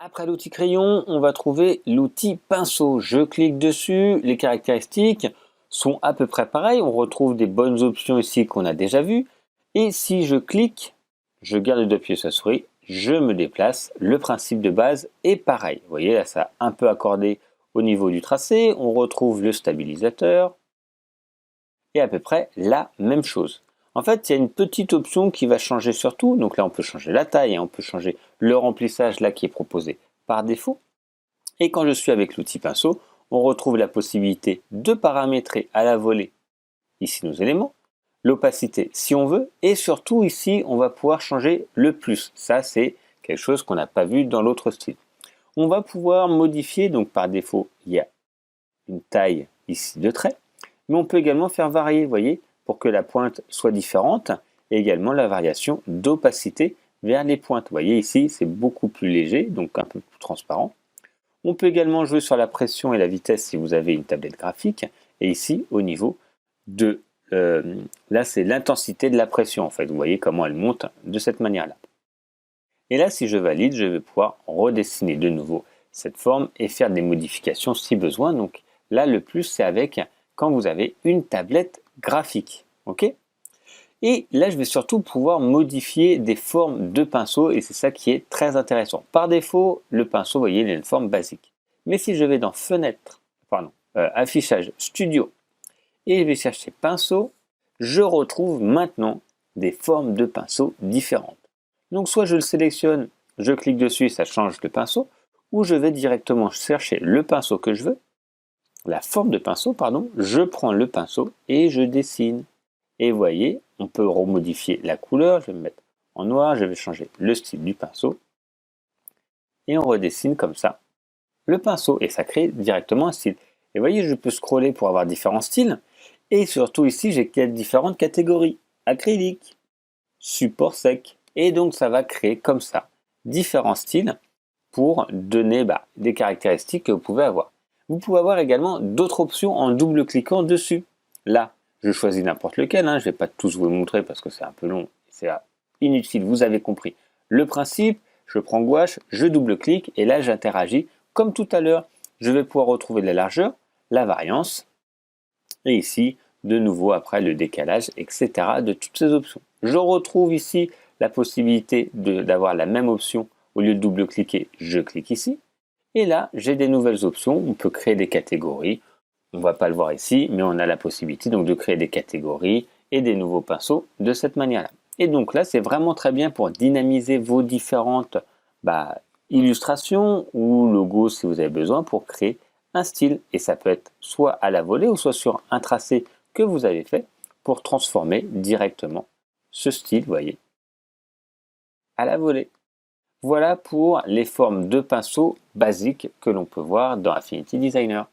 Après l'outil crayon, on va trouver l'outil pinceau. Je clique dessus, les caractéristiques sont à peu près pareilles. On retrouve des bonnes options ici qu'on a déjà vues. Et si je clique, je garde d'appuyer sur la souris, je me déplace. Le principe de base est pareil. Vous voyez, là, ça a un peu accordé au niveau du tracé. On retrouve le stabilisateur et à peu près la même chose. En fait, il y a une petite option qui va changer surtout. Donc là, on peut changer la taille, on peut changer le remplissage là qui est proposé par défaut. Et quand je suis avec l'outil pinceau, on retrouve la possibilité de paramétrer à la volée ici nos éléments, l'opacité si on veut, et surtout ici, on va pouvoir changer le plus. Ça, c'est quelque chose qu'on n'a pas vu dans l'autre style. On va pouvoir modifier, donc par défaut, il y a une taille ici de trait, mais on peut également faire varier, vous voyez, pour que la pointe soit différente, et également la variation d'opacité vers les pointes. Vous voyez ici, c'est beaucoup plus léger, donc un peu plus transparent. On peut également jouer sur la pression et la vitesse si vous avez une tablette graphique, et ici, au niveau de... là, c'est l'intensité de la pression, en fait. Vous voyez comment elle monte de cette manière-là. Et là, si je valide, je vais pouvoir redessiner de nouveau cette forme et faire des modifications si besoin. Donc là, le plus, c'est avec quand vous avez une tablette graphique. OK ? Et là, je vais surtout pouvoir modifier des formes de pinceau et c'est ça qui est très intéressant. Par défaut, le pinceau, vous voyez, il a une forme basique. Mais si je vais dans Fenêtre, affichage Studio et je vais chercher pinceau, je retrouve maintenant des formes de pinceau différentes. Donc soit je le sélectionne, je clique dessus, ça change le pinceau, ou je vais directement chercher le pinceau que je veux, la forme de pinceau, pardon, je prends le pinceau et je dessine. Et vous voyez, on peut remodifier la couleur, je vais me mettre en noir, je vais changer le style du pinceau, et on redessine comme ça le pinceau, et ça crée directement un style. Et vous voyez, je peux scroller pour avoir différents styles, et surtout ici, j'ai différentes catégories, acrylique, support sec, et donc ça va créer comme ça différents styles pour donner des caractéristiques que vous pouvez avoir. Vous pouvez avoir également d'autres options en double-cliquant dessus. Là, je choisis n'importe lequel, je ne vais pas tous vous le montrer parce que c'est un peu long, c'est inutile, vous avez compris le principe. Je prends gouache, je double-clique et là j'interagis comme tout à l'heure. Je vais pouvoir retrouver la largeur, la variance et ici de nouveau après le décalage, etc. de toutes ces options. Je retrouve ici la possibilité d'avoir la même option. Au lieu de double-cliquer, je clique ici. Et là, j'ai des nouvelles options. On peut créer des catégories. On ne va pas le voir ici, mais on a la possibilité donc de créer des catégories et des nouveaux pinceaux de cette manière-là. Et donc là, c'est vraiment très bien pour dynamiser vos différentes illustrations ou logos si vous avez besoin pour créer un style. Et ça peut être soit à la volée ou soit sur un tracé que vous avez fait pour transformer directement ce style, vous voyez, à la volée. Voilà pour les formes de pinceaux basiques que l'on peut voir dans Affinity Designer.